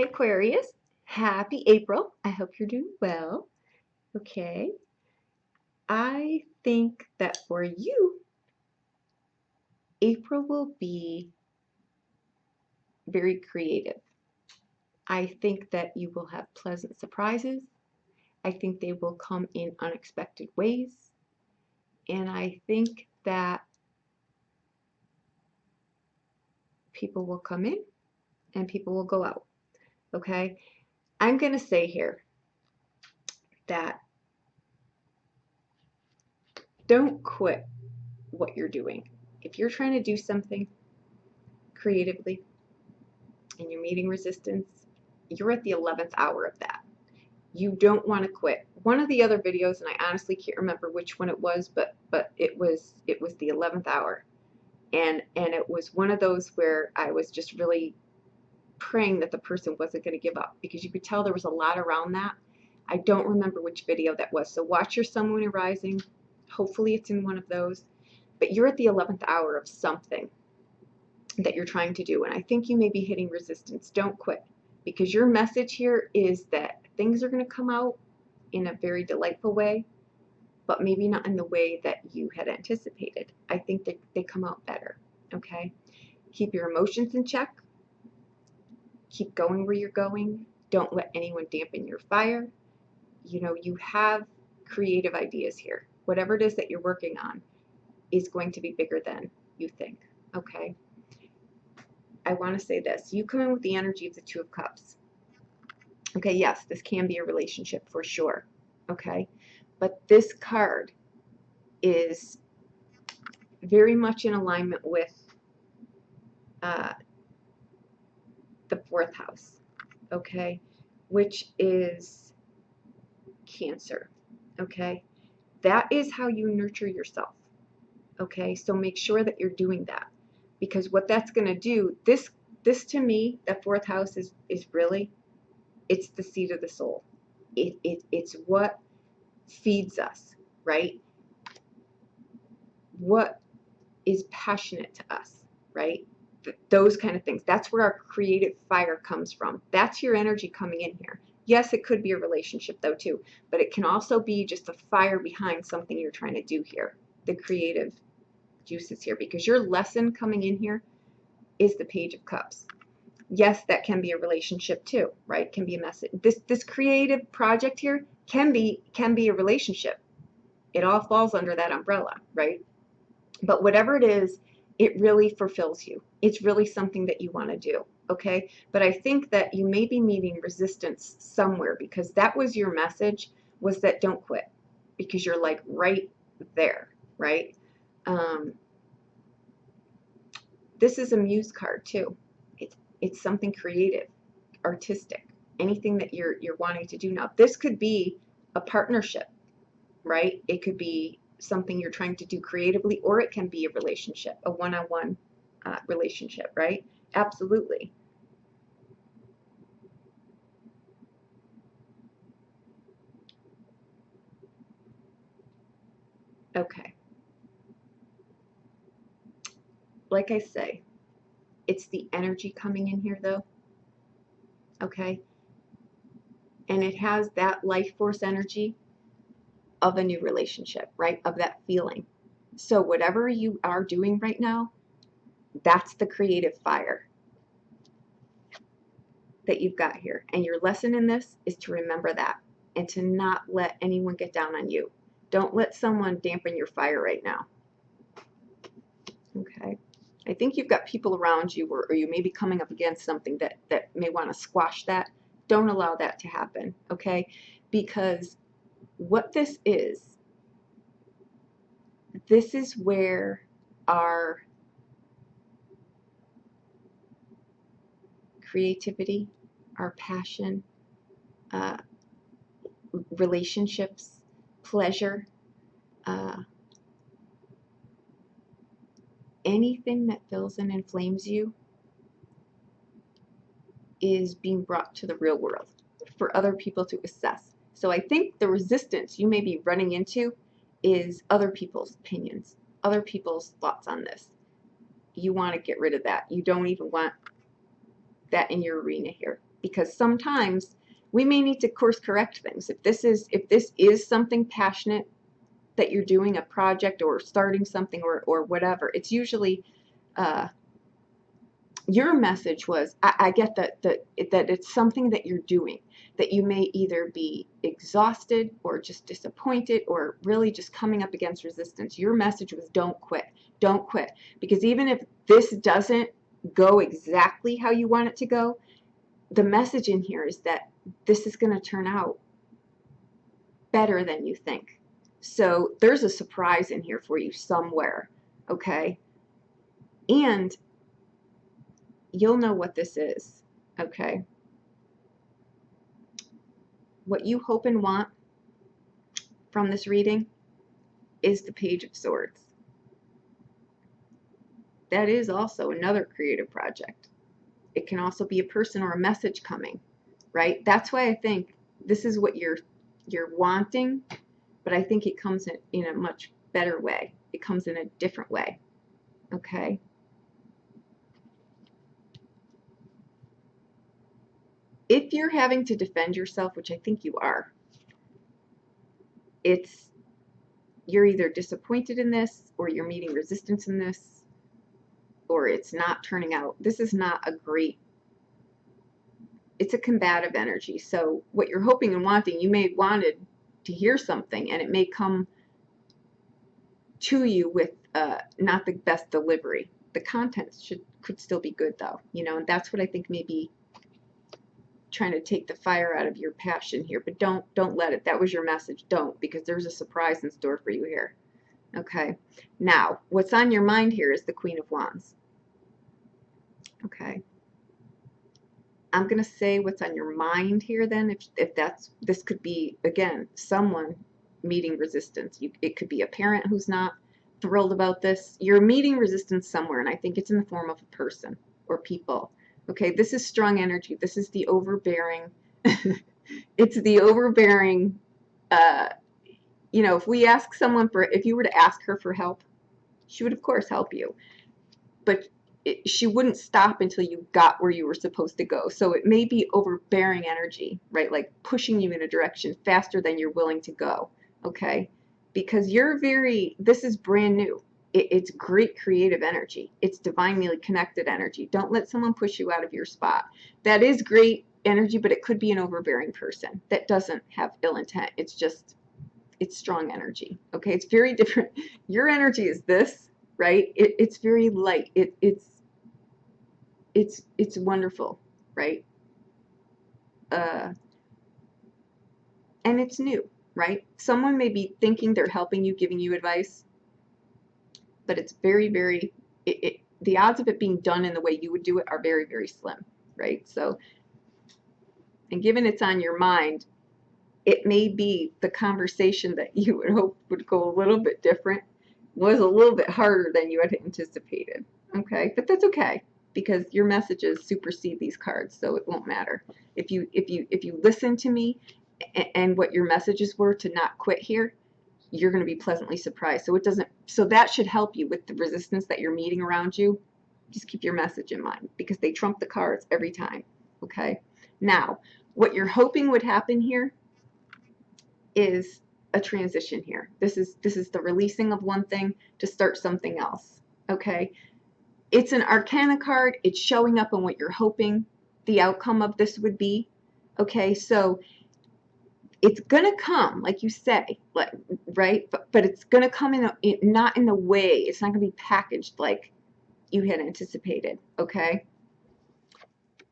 Aquarius. Happy April. I hope you're doing well. Okay. I think that for you, April will be very creative. I think that you will have pleasant surprises. I think they will come in unexpected ways. And I think that people will come in and people will go out. Okay. I'm going to say here that don't quit what you're doing. If you're trying to do something creatively and you're meeting resistance, you're at the 11th hour of that. You don't want to quit. One of the other videos, and I honestly can't remember which one it was, but it was the 11th hour. And it was one of those where I was just really praying that the person wasn't going to give up, because you could tell there was a lot around that. I don't remember which video that was. So watch your Sun, Moon, and Rising. Hopefully it's in one of those. But you're at the 11th hour of something that you're trying to do. And I think you may be hitting resistance. Don't quit. Because your message here is that things are going to come out in a very delightful way, but maybe not in the way that you had anticipated. I think that they come out better. Okay? Keep your emotions in check. Keep going where you're going. Don't let anyone dampen your fire. You know, you have creative ideas here. Whatever it is that you're working on is going to be bigger than you think. Okay? I want to say this. You come in with the energy of the Two of Cups. Okay, yes, this can be a relationship for sure. Okay? But this card is very much in alignment with the 4th house, okay, which is Cancer, okay? That is how you nurture yourself, okay? So make sure that you're doing that, because what that's going to do, this to me, the 4th house is really, it's the seed of the soul. It's what feeds us, right? What is passionate to us, right? Those kind of things. That's where our creative fire comes from. That's your energy coming in here. Yes, it could be a relationship though too, but it can also be just the fire behind something you're trying to do here. The creative juices here, because your lesson coming in here is the Page of Cups. Yes, that can be a relationship too, right? Can be a message. This creative project here can be a relationship. It all falls under that umbrella, right? But whatever it is, it really fulfills you. It's really something that you want to do, okay? But I think that you may be meeting resistance somewhere, because that was your message, was that don't quit, because you're like right there, right? This is a Muse card too. It's something creative, artistic, anything that you're wanting to do now. This could be a partnership, right? It could be something you're trying to do creatively, or it can be a relationship, a one-on-one relationship, right? Absolutely. Okay. Like I say, it's the energy coming in here though, okay? And it has that life force energy of a new relationship, right? Of that feeling. So whatever you are doing right now, that's the creative fire that you've got here. And your lesson in this is to remember that, and to not let anyone get down on you. Don't let someone dampen your fire right now. Okay. I think you've got people around you, or you may be coming up against something that may want to squash that. Don't allow that to happen, okay? Because what this is where our creativity, our passion, relationships, pleasure, anything that fills and inflames you is being brought to the real world for other people to assess. So I think the resistance you may be running into is other people's opinions, other people's thoughts on this. You want to get rid of that. You don't even want that in your arena here. because sometimes we may need to course correct things. If this is something passionate that you're doing, a project or starting something or whatever, it's usually your message was, I get that it's something that you're doing, that you may either be exhausted or just disappointed or really just coming up against resistance. Your message was, don't quit, don't quit. Because even if this doesn't go exactly how you want it to go, the message in here is that this is going to turn out better than you think. So there's a surprise in here for you somewhere, okay? And you'll know what this is, okay? What you hope and want from this reading is the Page of Swords. That is also another creative project. It can also be a person or a message coming, right? That's why I think this is what you're wanting, but I think it comes in a much better way. It comes in a different way, okay? If you're having to defend yourself, which I think you are, you're either disappointed in this, or you're meeting resistance in this, or it's not turning out. This is not a great, it's a combative energy. So what you're hoping and wanting, you may have wanted to hear something, and it may come to you with not the best delivery. The contents could still be good though, you know, and that's what I think may be trying to take the fire out of your passion here. But don't let it. That was your message. Don't, because there's a surprise in store for you here. Okay. Now, what's on your mind here is the Queen of Wands. Okay. I'm going to say what's on your mind here then, if this could be, again, someone meeting resistance. It could be a parent who's not thrilled about this. You're meeting resistance somewhere, and I think it's in the form of a person or people. Okay, this is strong energy. This is the overbearing. It's the overbearing, you know, if we ask someone if you were to ask her for help, she would of course help you. But she wouldn't stop until you got where you were supposed to go. So it may be overbearing energy, right? Like pushing you in a direction faster than you're willing to go, okay? Because this is brand new. It's great creative energy. It's divinely connected energy. Don't let someone push you out of your spot. That is great energy, but it could be an overbearing person that doesn't have ill intent. It's strong energy, okay? It's very different. Your energy is this, right? It's very light. It's wonderful, right? And it's new, right? Someone may be thinking they're helping you, giving you advice, but it's very, very, the odds of it being done in the way you would do it are very, very slim, right? So, and given it's on your mind, it may be the conversation that you would hope would go a little bit different was a little bit harder than you had anticipated, okay? But that's okay, because your messages supersede these cards, so it won't matter. If you listen to me and what your messages were to not quit here, you're going to be pleasantly surprised. So that should help you with the resistance that you're meeting around you. Just keep your message in mind, because they trump the cards every time, okay? Now, what you're hoping would happen here is a transition here. This is the releasing of one thing to start something else, okay? It's an Arcana card. It's showing up on what you're hoping the outcome of this would be, okay? So it's going to come, like you say, right? But it's going to come not in the way. It's not going to be packaged like you had anticipated, okay?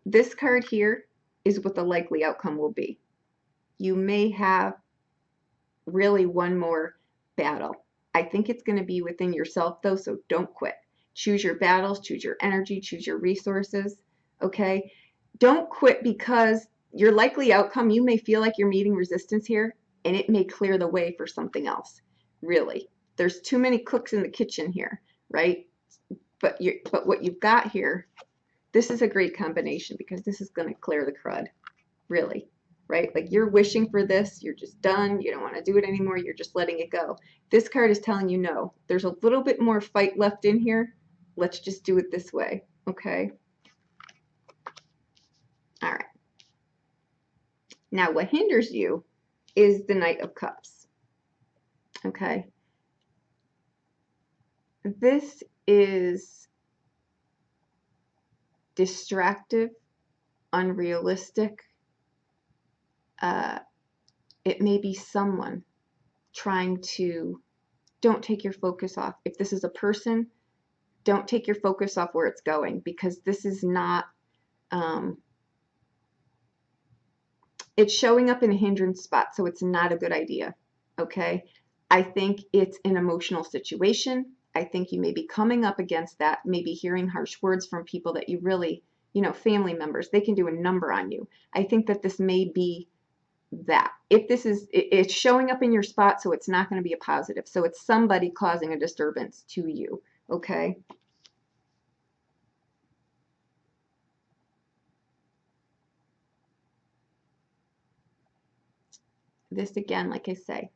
This card here is what the likely outcome will be. You may have really one more battle. I think it's going to be within yourself, though, so don't quit. Choose your battles, choose your energy, choose your resources, okay? Don't quit, because your likely outcome, you may feel like you're meeting resistance here, and it may clear the way for something else, really. There's too many cooks in the kitchen here, right? But what you've got here, this is a great combination, because this is going to clear the crud, really, right? Like you're wishing for this, you're just done, you don't want to do it anymore, you're just letting it go. This card is telling you, no, there's a little bit more fight left in here. Let's just do it this way, okay? All right. Now, what hinders you is the Knight of Cups. Okay. This is distractive, unrealistic. It may be someone trying to, don't take your focus off. If this is a person, don't take your focus off where it's going, because this is not, it's showing up in a hindrance spot, so it's not a good idea, okay? I think it's an emotional situation. I think you may be coming up against that, maybe hearing harsh words from people that you really, you know, family members, they can do a number on you. I think that this may be that. If this is, it's showing up in your spot, so it's not going to be a positive. So it's somebody causing a disturbance to you, okay? This again, like I say,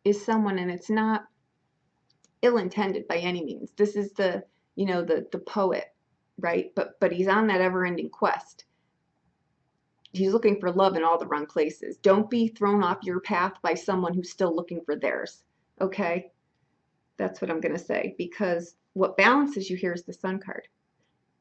is someone, and it's not ill-intended by any means. This is the, you know, the poet, right? But he's on that ever-ending quest. He's looking for love in all the wrong places. Don't be thrown off your path by someone who's still looking for theirs, okay? That's what I'm going to say, because what balances you here is the Sun card.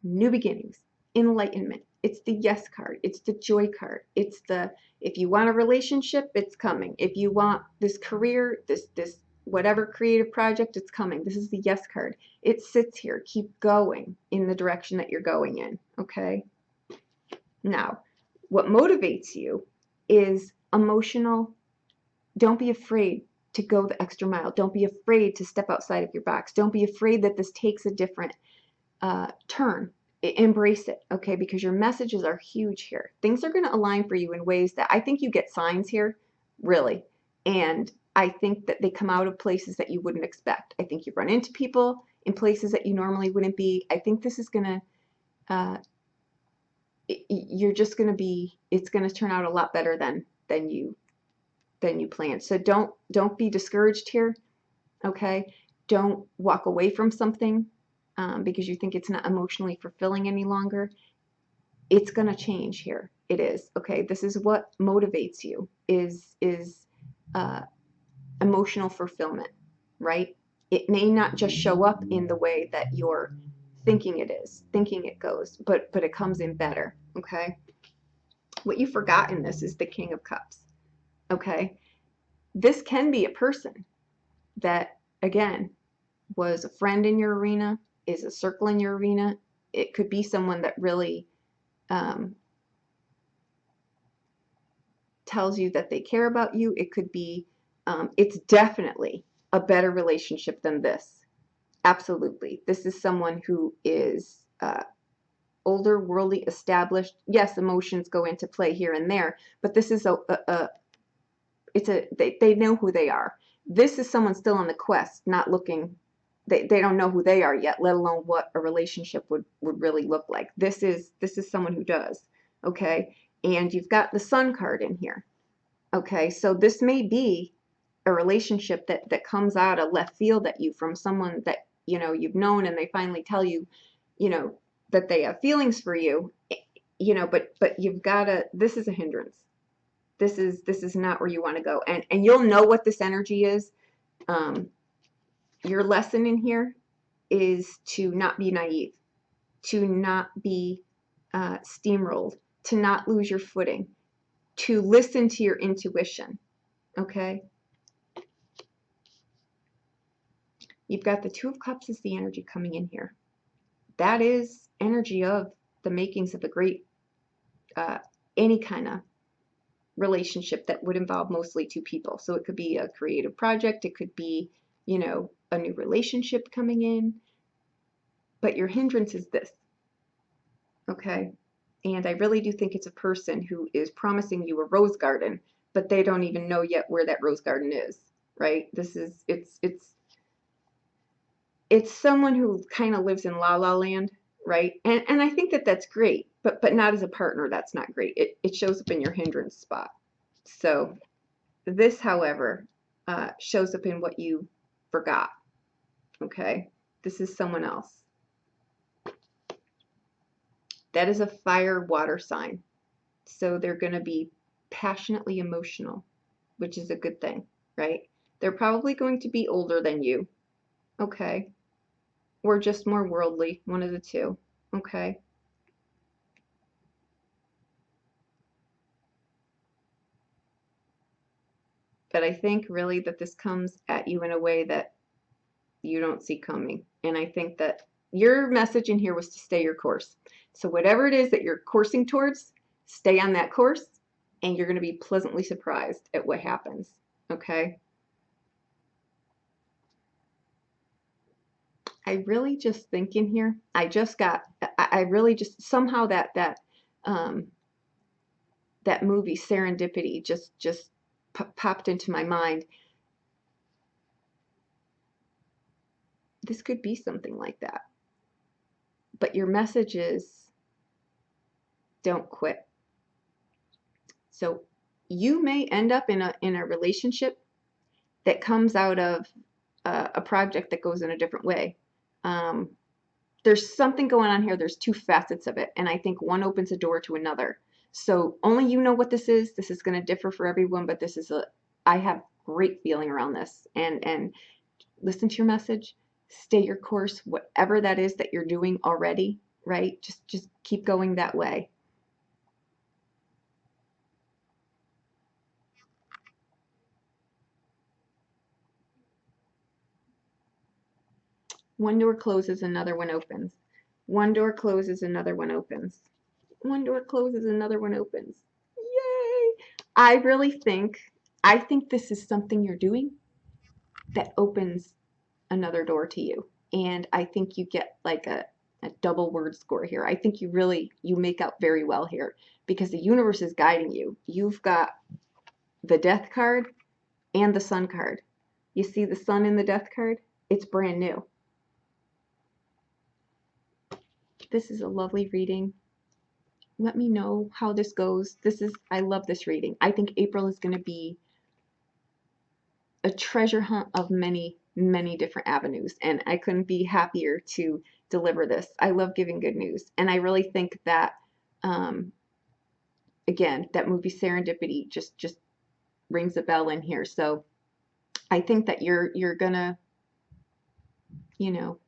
New beginnings, enlightenment. It's the yes card. It's the joy card. It's the, if you want a relationship, it's coming. If you want this career, this whatever creative project, it's coming. This is the yes card. It sits here. Keep going in the direction that you're going in, okay? Now, what motivates you is emotional. Don't be afraid to go the extra mile. Don't be afraid to step outside of your box. Don't be afraid that this takes a different turn. Embrace it, okay? Because your messages are huge here. Things are going to align for you in ways that I think you get signs here, really. And I think that they come out of places that you wouldn't expect. I think you run into people in places that you normally wouldn't be. I think this is going to, you're just going to be, it's going to turn out a lot better than you planned. So don't be discouraged here, okay? Don't walk away from something because you think it's not emotionally fulfilling any longer. It's going to change here. It is, okay? This is what motivates you, is emotional fulfillment, right? It may not just show up in the way that you're thinking it is, thinking it goes, but it comes in better, okay? What you forgot in this is the King of Cups, okay? This can be a person that, again, was a friend in your arena, is a circle in your arena. It could be someone that really tells you that they care about you. It could be, it's definitely a better relationship than this. Absolutely. This is someone who is older, worldly, established. Yes, emotions go into play here and there, but this is they know who they are. This is someone still on the quest, not looking, they don't know who they are yet, let alone what a relationship would really look like. This is someone who does, okay? And you've got the Sun card in here, okay? So this may be a relationship that comes out of left field at you from someone that, you know, you've known, and they finally tell you, you know, that they have feelings for you, you know, but you've got to, this is a hindrance. This is not where you want to go. And you'll know what this energy is. Your lesson in here is to not be naive, to not be steamrolled, to not lose your footing, to listen to your intuition, okay? You've got the Two of Cups as the energy coming in here. That is energy of the makings of a great, any kind of relationship that would involve mostly two people. So it could be a creative project, it could be, you know, a new relationship coming in, but your hindrance is this, okay? And I really do think it's a person who is promising you a rose garden, but they don't even know yet where that rose garden is, right? This is, it's someone who kind of lives in la la land, right? And I think that that's great, but not as a partner. That's not great. It shows up in your hindrance spot. So this, however, shows up in what you forgot, okay? This is someone else. That is a fire water sign. So they're going to be passionately emotional, which is a good thing, right? They're probably going to be older than you, okay? Or just more worldly, one of the two, okay? But I think really that this comes at you in a way that you don't see coming. And I think that your message in here was to stay your course. So whatever it is that you're coursing towards, stay on that course, and you're going to be pleasantly surprised at what happens, okay? I really just think in here, I really just, somehow um, that movie Serendipity just popped into my mind. This could be something like that. But your message is don't quit. So you may end up in a relationship that comes out of a project that goes in a different way. Um, there's something going on here. There's two facets of it, and I think one opens a door to another. So only you know what this is. This is going to differ for everyone, but this is I have great feeling around this. And listen to your message, stay your course, whatever that is that you're doing already, right? Just keep going that way. One door closes, another one opens. One door closes, another one opens. One door closes, another one opens. Yay! I think this is something you're doing that opens another door to you. And I think you get like a double word score here. I think you make out very well here because the universe is guiding you. You've got the death card and the sun card. You see the sun in the death card? It's brand new. This is a lovely reading. Let me know how this goes. I love this reading. I think April is going to be a treasure hunt of many, many different avenues, and I couldn't be happier to deliver this. I love giving good news, and I really think that, again, that movie Serendipity just rings a bell in here. So I think that you're gonna, you know,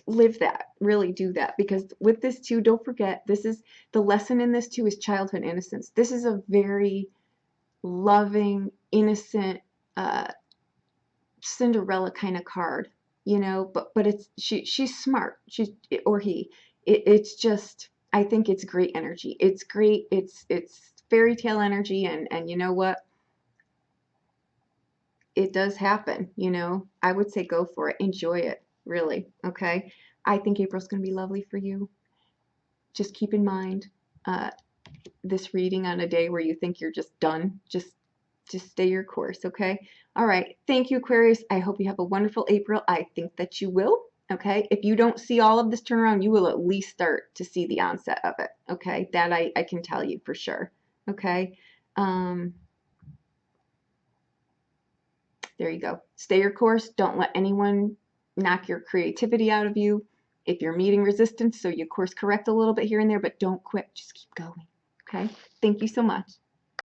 live that, really do that, because with this too, don't forget, this is the lesson in this too is childhood innocence. This is a very loving, innocent, Cinderella kind of card, but she's smart. She's or he. It's just, I think it's great energy. It's great. It's fairy tale energy, and you know what? It does happen, I would say go for it. Enjoy it, really, okay? I think April's going to be lovely for you. Just keep in mind this reading on a day where you think you're just done. Just stay your course, okay? All right. Thank you, Aquarius. I hope you have a wonderful April. I think that you will, okay? If you don't see all of this turnaround, you will at least start to see the onset of it, okay? That I can tell you for sure, okay? There you go. Stay your course. Don't let anyone knock your creativity out of you. If you're meeting resistance, so you course correct a little bit here and there, but don't quit. Just keep going, okay? Thank you so much.